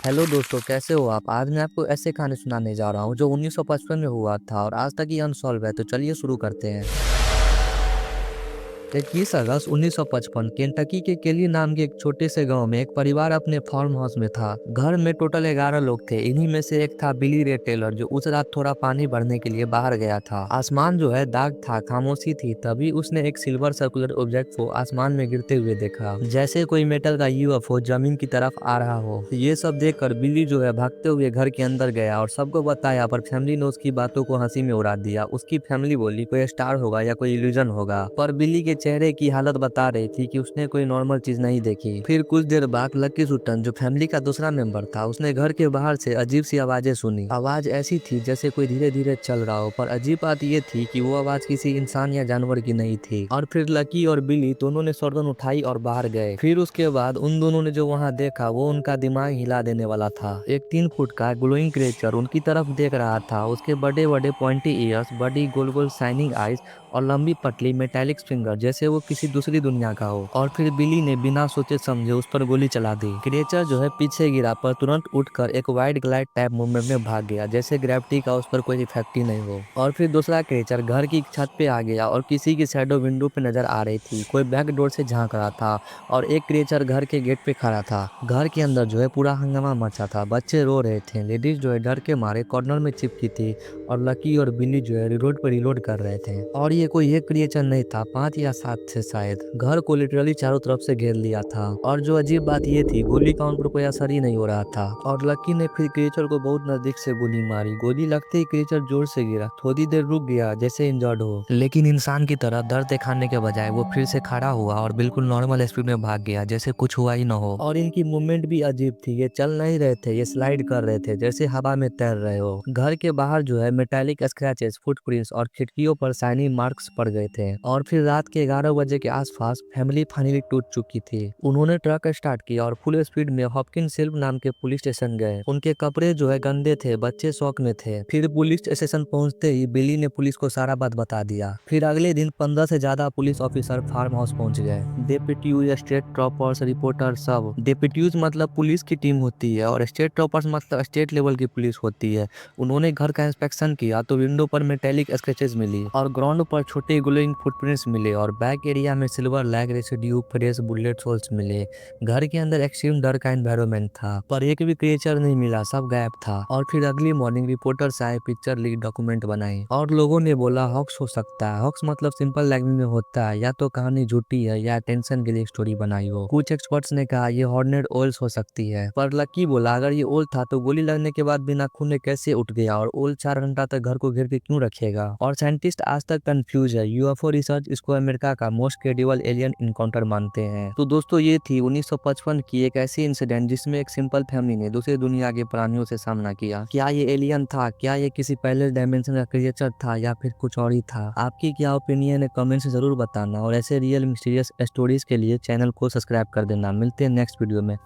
Hello दोस्तों, कैसे हो आप। आज मैं आपको ऐसे कहानी सुनाने जा रहा हूँ जो 1955 में हुआ था और आज तक ये अनसॉल्व है। तो चलिए शुरू करते हैं। 21 अगस्त 1955 केंटकी के केली नाम के एक छोटे से गांव में एक परिवार अपने फार्म हाउस में था। घर में टोटल 11 लोग थे। इन्हीं में से एक था बिली रे टेलर, जो उस रात थोड़ा पानी भरने के लिए बाहर गया था। आसमान जो है दाग था, खामोशी थी। तभी उसने एक सिल्वर सर्कुलर ऑब्जेक्ट को आसमान में गिरते हुए देखा, जैसे कोई मेटल का यूएफओ जमीन की तरफ आ रहा हो। ये सब देखकर बिली जो है भागते हुए घर के अंदर गया और सबको बताया, पर फैमिली ने उसकी बातों को हंसी में उड़ा दिया। उसकी फैमिली बोली कोई स्टार होगा या कोई इल्यूजन होगा, पर बिली के चेहरे की हालत बता रही थी कि उसने कोई नॉर्मल चीज नहीं देखी। फिर कुछ देर बाद लकी सुटन, जो फैमिली का दूसरा मेंबर था, उसने घर के बाहर से अजीब सी आवाजें सुनी। आवाज ऐसी थी जैसे कोई धीरे धीरे चल रहा हो, पर अजीब बात ये थी कि वो आवाज किसी इंसान या जानवर की नहीं थी। और फिर लकी और बिली दोनों ने सर्दन उठाई और बाहर गए। फिर उसके बाद उन दोनों ने जो वहाँ देखा वो उनका दिमाग हिला देने वाला था। एक 3 फुट का ग्लोइंग क्रिएचर उनकी तरफ देख रहा था। उसके बड़े बड़े पॉइंटी ईयर्स, बड़ी गोल गोल शाइनिंग आईज और लंबी पतली मेटालिक फिंगर, जैसे वो किसी दूसरी दुनिया का हो। और फिर बिली ने बिना सोचे समझे उस पर गोली चला दी। क्रिएचर जो है पीछे गिरा, पर तुरंत उठकर एक वाइड ग्लाइड टाइप मूवमेंट में भाग गया, जैसे ग्रेविटी का उस पर कोई इफेक्ट ही नहीं हो। और फिर दूसरा क्रिएचर घर की छत पे आ गया और किसी की शैडो विंडो पे नजर आ रही थी। कोई बैक डोर से झांक रहा था और एक क्रिएचर घर के गेट पे खड़ा था। घर के अंदर जो है पूरा हंगामा मचा था। बच्चे रो रहे थे, लेडीज जो है डर के मारे कॉर्नर में चिपकी थी और लकी और बिली जो है रिलोड पर रिलोड कर रहे थे। और ये कोई एक क्रिएचर नहीं था, 5 या 7 थे शायद। घर को लिटरली चारों तरफ से घेर लिया था। और जो अजीब बात ये थी, गोली का उन पर कोई असर ही नहीं हो रहा था। और लकी ने फिर क्रिएचर को बहुत नजदीक से गोली मारी। गोली लगते ही क्रिएचर जोर से गिरा, थोड़ी देर रुक गया जैसे इंजर्ड हो, लेकिन इंसान की तरह दर्द दिखाने के बजाय वो फिर से खड़ा हुआ और बिल्कुल नॉर्मल स्पीड में भाग गया, जैसे कुछ हुआ ही न हो। और इनकी मूवमेंट भी अजीब थी। ये चल नहीं रहे थे, ये स्लाइड कर रहे थे जैसे हवा में तैर रहे हो। घर के बाहर जो है मेटालिक स्क्रैचेस, फुटप्रिंट्स और खिड़कियों पर शाइनी मार्क्स पड़ गए थे। और फिर रात के 11 बजे के आसपास फैमिली फाइनली टूट चुकी थी। उन्होंने ट्रक स्टार्ट किया और फुल स्पीड में हॉपकिंस हिल नाम के पुलिस स्टेशन गए। उनके कपड़े जो है गंदे थे, बच्चे शौक में थे। फिर पुलिस स्टेशन पहुंचते ही बिली ने पुलिस को सारा बात बता दिया। फिर अगले दिन 15 से ज्यादा पुलिस ऑफिसर फार्म हाउस पहुंच गए। डेप्यूटीज, स्टेट ट्रॉपर्स, रिपोर्टर, सब। डेप्यूटीज मतलब पुलिस की टीम होती है और स्टेट ट्रॉपर्स मतलब स्टेट लेवल की पुलिस होती है। उन्होंने घर का इंस्पेक्शन किया तो विंडो पर मेटेलिक स्क्रैचेस मिली और ग्राउंड पर छोटे ग्लोइंग फुटप्रिंट्स मिले और बैक एरिया में silver lag residue, fresh bullet holes मिले। घर के अंदर एक्सट्रीम डर का एनवायरनमेंट था, पर एक भी क्रिएचर नहीं मिला, सब गायब था। और फिर अगली मॉर्निंग रिपोर्टर्स आए, पिक्चर लीक, डॉक्यूमेंट बनाई और लोगों ने बोला हॉक्स हो सकता है। हॉक्स मतलब सिंपल लैंग्वेज में होता है या तो कहानी झूठी है या टेंशन के लिए स्टोरी बनाई हो। कुछ एक्सपर्ट्स ने कहा ये हॉर्नेट ओल्स हो सकती है, पर लकी बोला अगर ये ओल था तो गोली लगने के बाद बिना खूने कैसे उठ गया, और ओल 4 घंटा तक घर को घेर के क्यों रखेगा। और साइंटिस्ट आज तक कंफ्यूज है। यूएफओ रिसर्च इसको अमेरिका का मोस्ट क्रेडिबल एलियन इनकाउंटर मानते हैं। तो दोस्तों ये थी 1955 की एक ऐसी इंसिडेंट जिसमें एक सिंपल फैमिली ने दूसरी दुनिया के प्राणियों से सामना किया। क्या ये एलियन था, क्या ये किसी पहले डायमेंशन का क्रिएचर था, या फिर कुछ और ही था। आपकी क्या ओपिनियन है कमेंट से जरूर बताना, और ऐसे रियल मिस्टीरियस स्टोरीज के लिए चैनल को सब्सक्राइब कर देना। मिलते हैं नेक्स्ट वीडियो में।